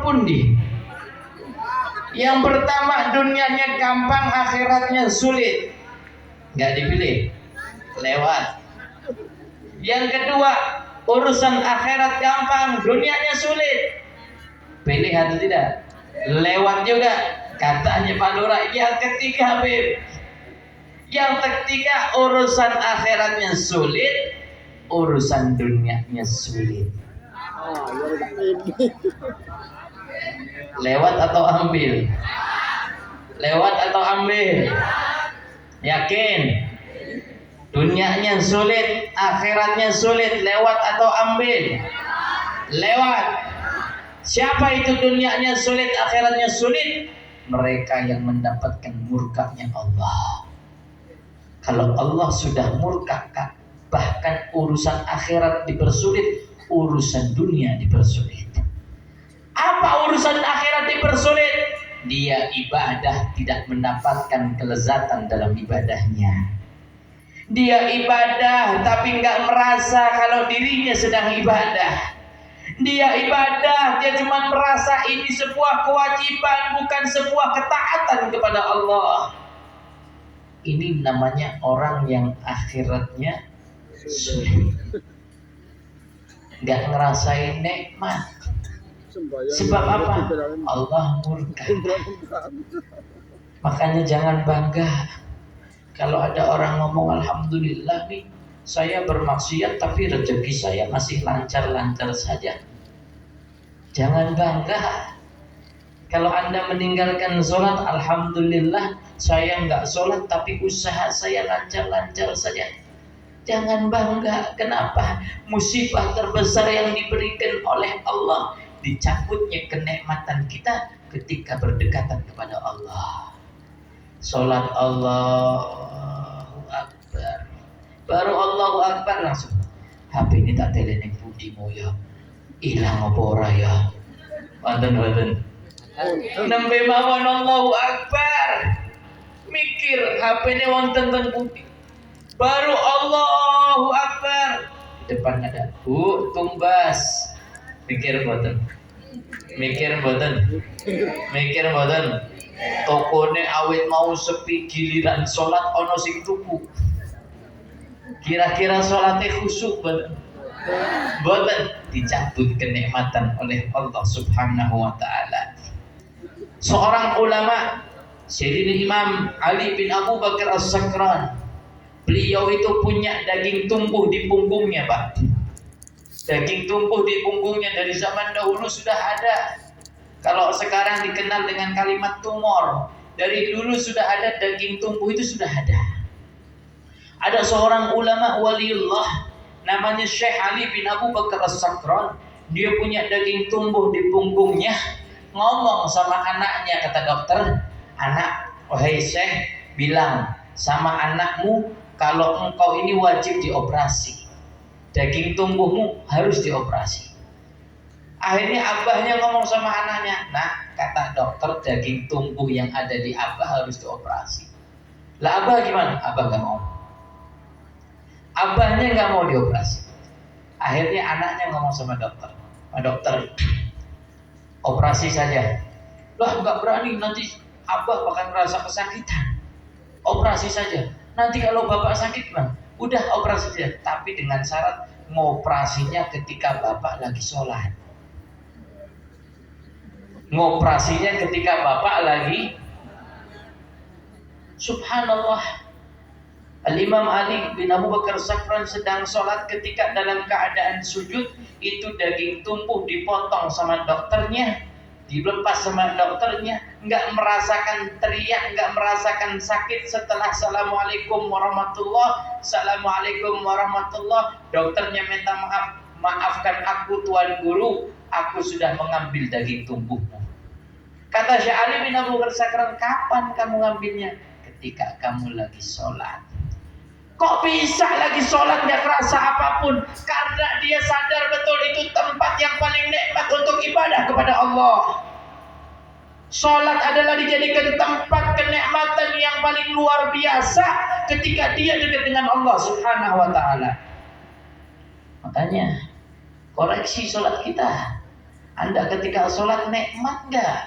pundi? Yang pertama dunianya gampang, akhiratnya sulit. Nggak dipilih, lewat. Yang kedua, urusan akhirat gampang, dunianya sulit. Pilih atau tidak? Lewat juga. Katanya Pak Lurah. Yang ketiga, Habib. Yang ketiga, urusan akhiratnya sulit, urusan dunianya sulit. Lewat atau ambil? Lewat atau ambil? Yakin? Dunianya sulit, akhiratnya sulit, lewat atau ambil? Lewat. Siapa itu dunianya sulit, akhiratnya sulit? Mereka yang mendapatkan murkanya Allah. Kalau Allah sudah murka, bahkan urusan akhirat dipersulit, urusan dunia dipersulit. Apa urusan akhirat dipersulit? Dia ibadah tidak mendapatkan kelezatan dalam ibadahnya. Dia ibadah tapi nggak merasa kalau dirinya sedang ibadah. Dia ibadah, dia cuma merasa ini sebuah kewajiban, bukan sebuah ketaatan kepada Allah. Ini namanya orang yang akhiratnya sulit, nggak ngerasain nikmat. Sebab apa? Allah murka. Makanya jangan bangga kalau ada orang ngomong alhamdulillah nih, saya bermaksiat tapi rezeki saya masih lancar-lancar saja. Jangan bangga. Kalau Anda meninggalkan sholat, alhamdulillah saya nggak sholat tapi usaha saya lancar-lancar saja. Jangan bangga. Kenapa? Musibah terbesar yang diberikan oleh Allah, dicabutnya kenikmatan kita ketika berdekatan kepada Allah. Sholat Allahu Akbar, baru Allahu Akbar langsung HP ini tak telening budimu ya, hilang apa ora ya, wonten nembe mawon Allahu Akbar, mikir HP ini wonten teng pundi, baru Allahu Akbar, di depan ada Bu tumbas, mikir boten, mikir boten, mikir boten. Tokone awet mau sepi, giliran sholat ono sing tuku. Kira-kira sholatnya khusyuk boten? Boten. Dicabut kenikmatan oleh Allah Subhanahu wa taala. Seorang ulama, Sayyidina Imam Ali bin Abu Bakar As-Sakran, beliau itu punya daging tumbuh di punggungnya, Pak. Daging tumbuh di punggungnya dari zaman dahulu sudah ada. Kalau sekarang dikenal dengan kalimat tumor, dari dulu sudah ada, daging tumbuh itu sudah ada. Ada seorang ulama waliullah namanya Syekh Ali bin Abu Bakar As-Sakran. Dia punya daging tumbuh di punggungnya. Ngomong sama anaknya, kata dokter, anak, wahai Syekh, bilang sama anakmu kalau engkau ini wajib dioperasi. Daging tumbuhmu harus dioperasi. Akhirnya abahnya ngomong sama anaknya, nah kata dokter daging tumbuh yang ada di abah harus dioperasi. Lah abah gimana? Abah nggak mau. Abahnya nggak mau dioperasi. Akhirnya anaknya ngomong sama dokter, Pak dokter, operasi saja. Lah nggak berani, nanti abah bakal merasa kesakitan. Operasi saja. Nanti kalau bapak sakit bang, udah operasi saja. Tapi dengan syarat ngoperasinya ketika bapak lagi sholat. Ngoperasinya ketika bapak lagi, subhanallah, Al-Imam Ali bin Abu Bakar Sakran sedang sholat, ketika dalam keadaan sujud itu daging tumbuh dipotong sama dokternya, dilepas sama dokternya, nggak merasakan teriak, nggak merasakan sakit. Setelah assalamualaikum warahmatullah, assalamualaikum warahmatullah, dokternya minta maaf, maafkan aku tuan guru, aku sudah mengambil daging tumbuhmu. Kata Syekh Ali bin Abu Bakar Sakran, kapan kamu ngambilnya? Ketika kamu lagi sholat. Kok bisa lagi sholat gak kerasa apapun? Karena dia sadar betul itu tempat yang paling nikmat untuk ibadah kepada Allah. Sholat adalah dijadikan tempat kenikmatan yang paling luar biasa ketika dia dekat dengan Allah Subhanahu wa ta'ala. Makanya koreksi sholat kita. Anda ketika sholat nikmat nggak?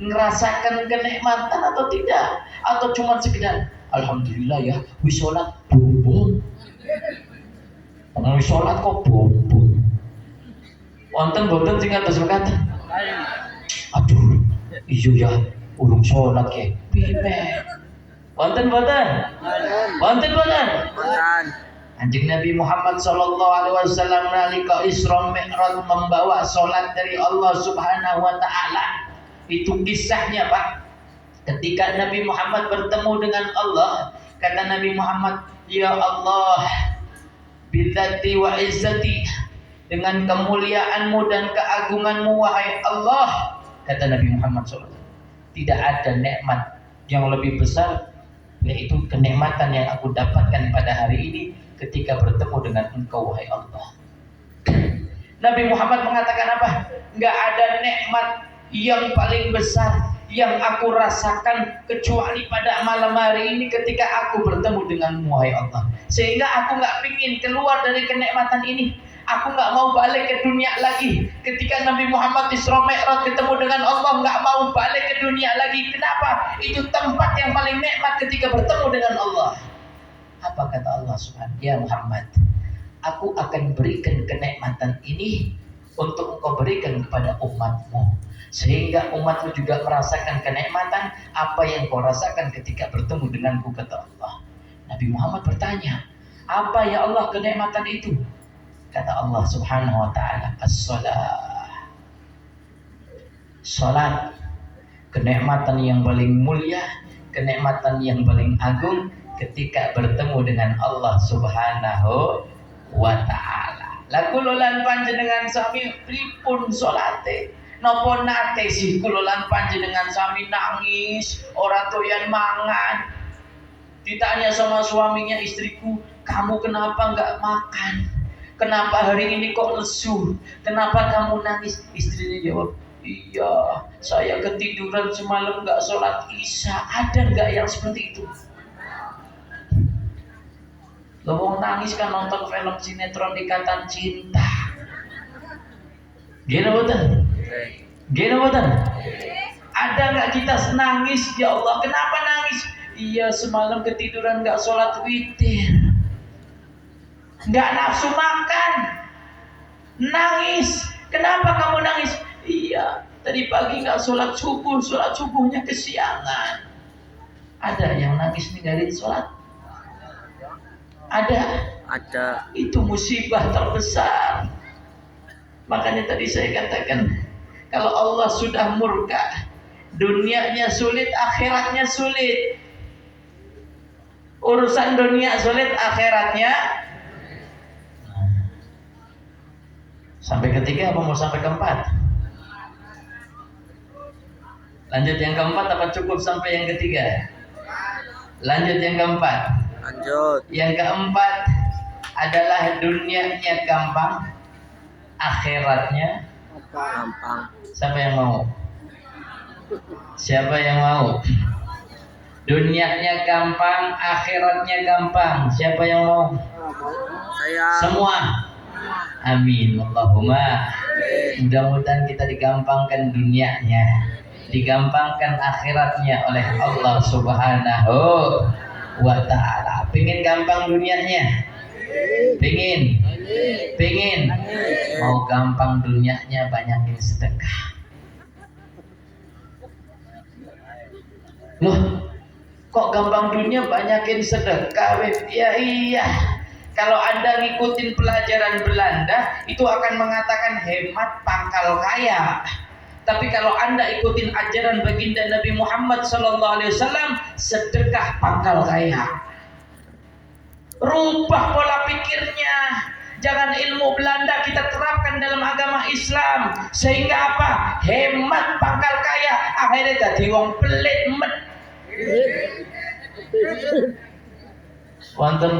Ngerasakan kenikmatan atau tidak? Atau cuma sekedar alhamdulillah ya, wis sholat bombong. Wis sholat kok bombong. Wonten boten sing kados mekaten. Aduh, iya ya, urung sholat ke piye. Wonten boten? Wonten boten? Anjing Nabi Muhammad sallallahu alaihi wasallam nalika Isra Mi'raj membawa salat dari Allah Subhanahu wa taala. Itu kisahnya, Pak. Ketika Nabi Muhammad bertemu dengan Allah, kata Nabi Muhammad, "Ya Allah, bidzati wa izzati, dengan kemuliaanmu dan keagunganmu wahai Allah," kata Nabi Muhammad sallallahu alaihi wasallam, "tidak ada nikmat yang lebih besar yaitu kenikmatan yang aku dapatkan pada hari ini ketika bertemu dengan engkau wahai Allah." Nabi Muhammad mengatakan apa? Enggak ada nikmat yang paling besar yang aku rasakan kecuali pada malam hari ini ketika aku bertemu denganmu wahai Allah. Sehingga aku enggak pingin keluar dari kenikmatan ini. Aku enggak mau balik ke dunia lagi. Ketika Nabi Muhammad Isra Mi'raj ketemu dengan Allah, enggak mau balik ke dunia lagi. Kenapa? Itu tempat yang paling nikmat ketika bertemu dengan Allah. Apa kata Allah Subhanahu? Ya Muhammad, aku akan berikan kenikmatan ini untuk engkau berikan kepada umatmu, sehingga umatmu juga merasakan kenikmatan apa yang kau rasakan ketika bertemu denganku, kata Allah. Nabi Muhammad bertanya, apa ya Allah kenikmatan itu? Kata Allah Subhanahu wa taala, as-salah. Salat, kenikmatan yang paling mulia, kenikmatan yang paling agung ketika bertemu dengan Allah Subhanahu wa taala. Lah kula lan panjenengan sami pripun salate? Napa nate sih kula lan panjenengan sami nangis, ora doyan mangan? Ditanya sama suaminya, istriku, kamu kenapa enggak makan? Kenapa hari ini kok lesu? Kenapa kamu nangis? Istrinya jawab, iya, saya ketiduran semalam enggak sholat isya. Ada enggak yang seperti itu? Lo nangis kan nonton film sinetron Ikatan Cinta. Gini betul? Gini betul? Ada nggak kita nangis? Ya Allah, kenapa nangis? Iya, semalam ketiduran nggak sholat witir, nggak nafsu makan, nangis. Kenapa kamu nangis? Iya, tadi pagi nggak sholat subuhnya kesiangan. Ada yang nangis ninggalin sholat? Ada. Itu musibah terbesar. Makanya tadi saya katakan, kalau Allah sudah murka, dunianya sulit, akhiratnya sulit. Urusan dunia sulit, akhiratnya. Sampai ketiga apa mau sampai keempat? Lanjut yang keempat apa cukup sampai yang ketiga? Lanjut yang keempat. Lanjut. Yang keempat adalah dunianya gampang, akhiratnya gampang. Siapa yang mau? Siapa yang mau? Dunianya gampang, akhiratnya gampang. Siapa yang mau? Saya. Semua. Amin. Allahumma. Mudah-mudahan kita digampangkan dunianya, digampangkan akhiratnya oleh Allah Subhanahu wa ta'ala. Pengen gampang dunianya? Pengen mau gampang dunianya, banyakin sedekah. Loh, kok gampang dunia banyakin sedekah? Ya iya, kalau Anda ngikutin pelajaran Belanda itu akan mengatakan hemat pangkal kaya. Tapi kalau Anda ikutin ajaran baginda Nabi Muhammad SAW, sedekah pangkal kaya. Rubah pola pikirnya. Jangan ilmu Belanda kita terapkan dalam agama Islam. Sehingga apa? Hemat pangkal kaya. Akhirnya jadi wong pelit met. Wonten.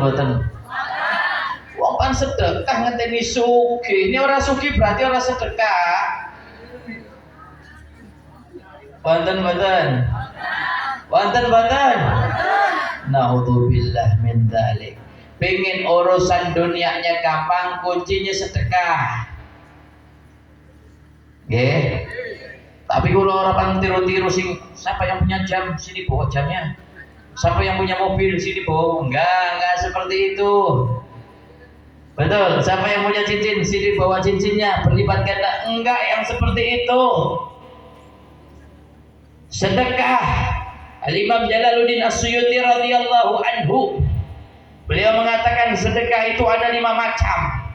Wong kan sedekah ngenteni sugih. Ini orang sugih berarti orang sedekah. Wonten. Naudzubillah min dzalik. Pengen urusan dunianya gampang, kuncinya sedekah. Nggih. Tapi kalau orang tiru-tiru sing, siapa yang punya jam sini bawa jamnya, siapa yang punya mobil sini bawa, enggak seperti itu. Betul, siapa yang punya cincin sini bawa cincinnya berlipat ganda, enggak yang seperti itu. Sedekah, Al-Imam Jalaluddin As-Suyuti radhiyallahu anhu, beliau mengatakan sedekah itu ada 5 macam.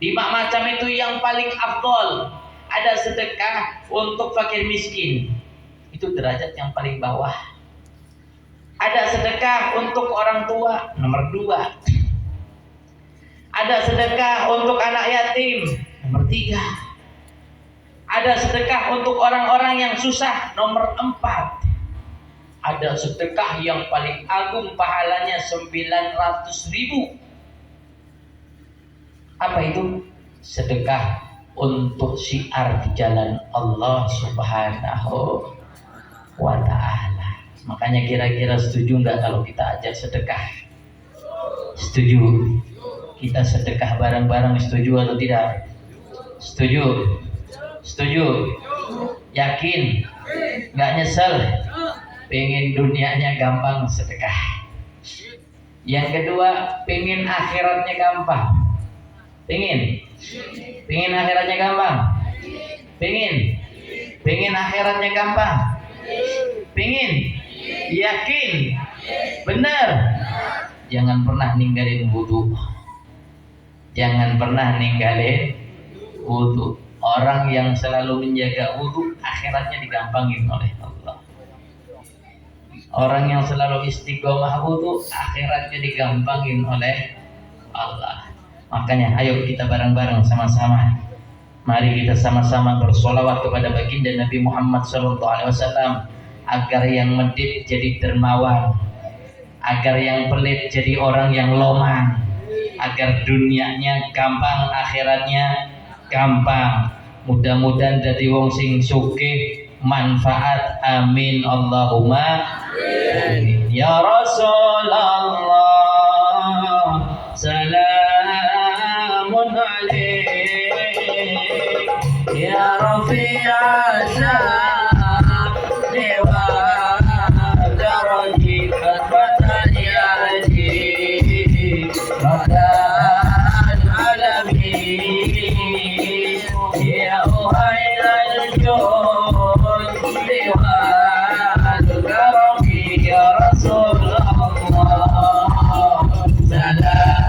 5 macam itu yang paling afdol. Ada sedekah untuk fakir miskin, itu derajat yang paling bawah. Ada sedekah untuk orang tua, nomor 2. Ada sedekah untuk anak yatim, nomor 3. Ada sedekah untuk orang-orang yang susah, nomor 4. Ada sedekah yang paling agung pahalanya 900.000. Apa itu? Sedekah untuk syiar di jalan Allah Subhanahu wa ta'ala. Makanya kira-kira setuju enggak kalau kita ajak sedekah? Setuju. Kita sedekah bareng-bareng, setuju atau tidak? Setuju. Setuju. Yakin? Enggak nyesel? Pengen dunianya gampang, sedekah. Yang kedua, pengen akhiratnya gampang. Pengen akhiratnya gampang. Pengen akhiratnya gampang. Yakin? Benar. Jangan pernah ninggalin wudu. Jangan pernah ninggalin wudu. Orang yang selalu menjaga wudu, akhiratnya digampangin oleh Allah. Orang yang selalu istiqomah wudu, akhiratnya digampangin oleh Allah. Makanya ayo kita bareng-bareng sama-sama. Mari kita sama-sama bersolawat kepada baginda Nabi Muhammad SAW, agar yang medit jadi dermawan, agar yang pelit jadi orang yang loman, agar dunianya gampang, akhiratnya gampang. Mudah-mudahan jadi wong sing sugih manfaat. Amin Allahumma amin. Ya Rasulullah, salamun alaik ya Rafi'a sya'ni wa daraji khatbatan yaji rabbal alamin ya uhailal judi wal karami ya Rasulullah, salamun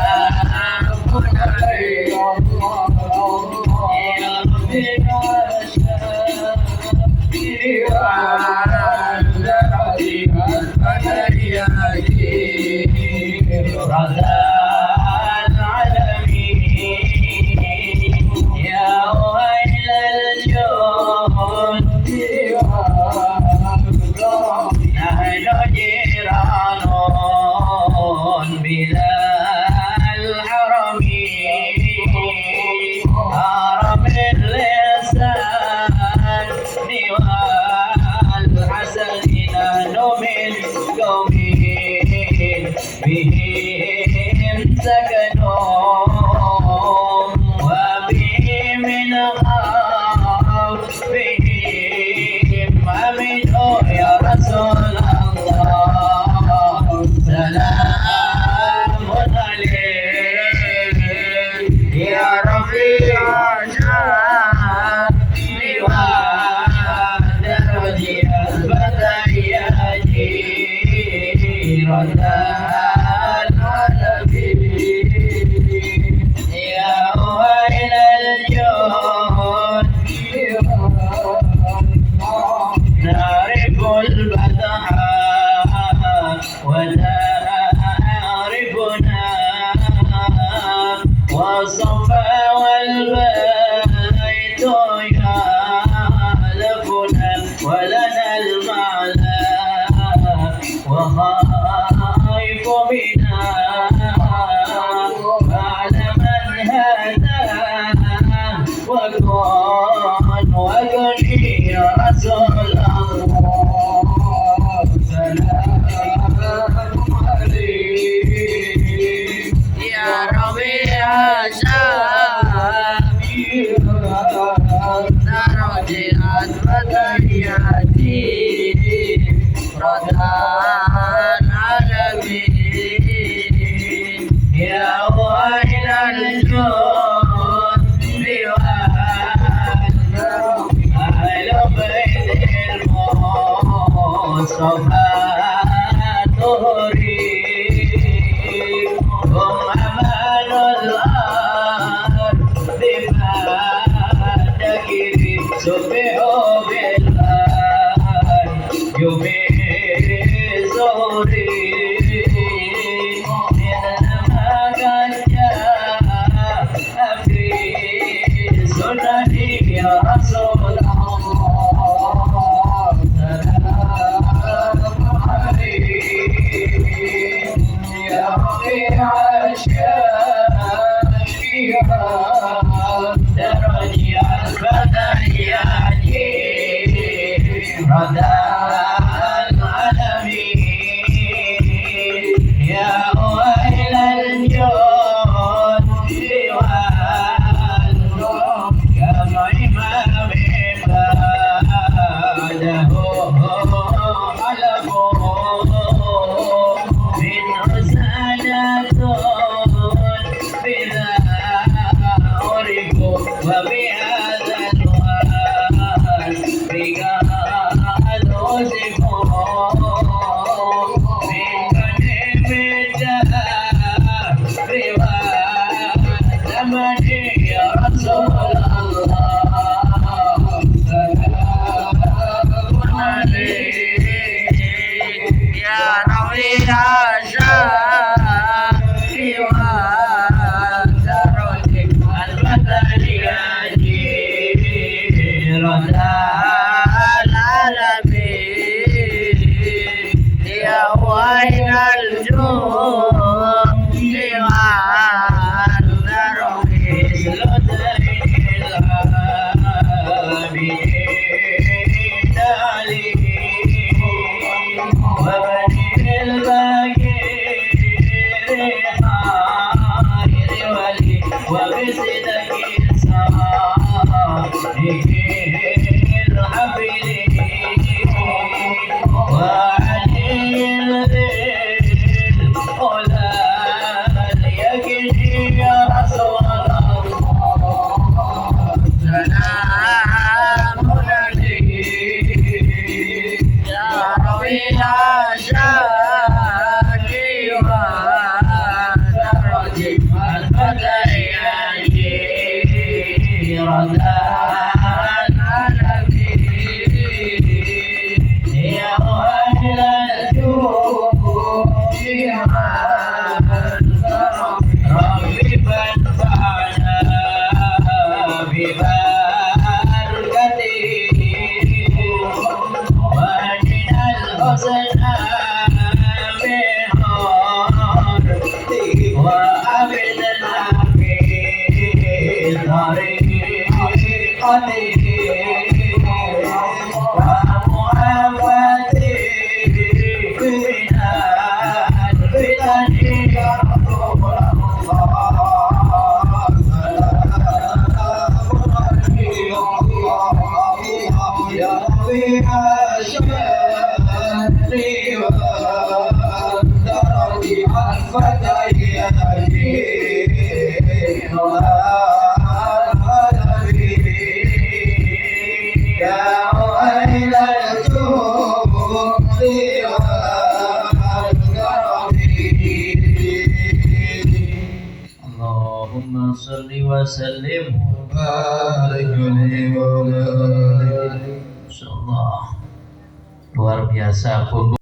بحب الله يميزني إنما قد جاء في سنتي يا رسول الله سلام عليك يا ربيع الشاشيات درجي الفتيات رضا العالمين يا ويل الجود والنور كما إمام بعده خلقه منه سادة بذا عرفوا وبهذا الواسف قد وصفوا من قديم الدهر والزمن يا رسول الله سلام عليك يا رويح الشافي والدرج البدريات رضا العالمين يا ويل الجود والدرج العالمين عليه وبني الباقي خير ولي وبصدق صالح الحبيب وعلي الذل ولا اليقين يا رسول الله سلام عليك يا رويح الشافي والدرج الفتيات رضا العالمين يا أهل الجود ربي فانفعنا ببركته وأجنا الحسن وأبدنا في طريقته ومعافاته من الفتن يا رسول الله يا ربيع الشافي والدرج الفتيات يا ويل الجود اللهم صل وسلم وبارك عليه وعلى آله. Insyaallah luar biasa.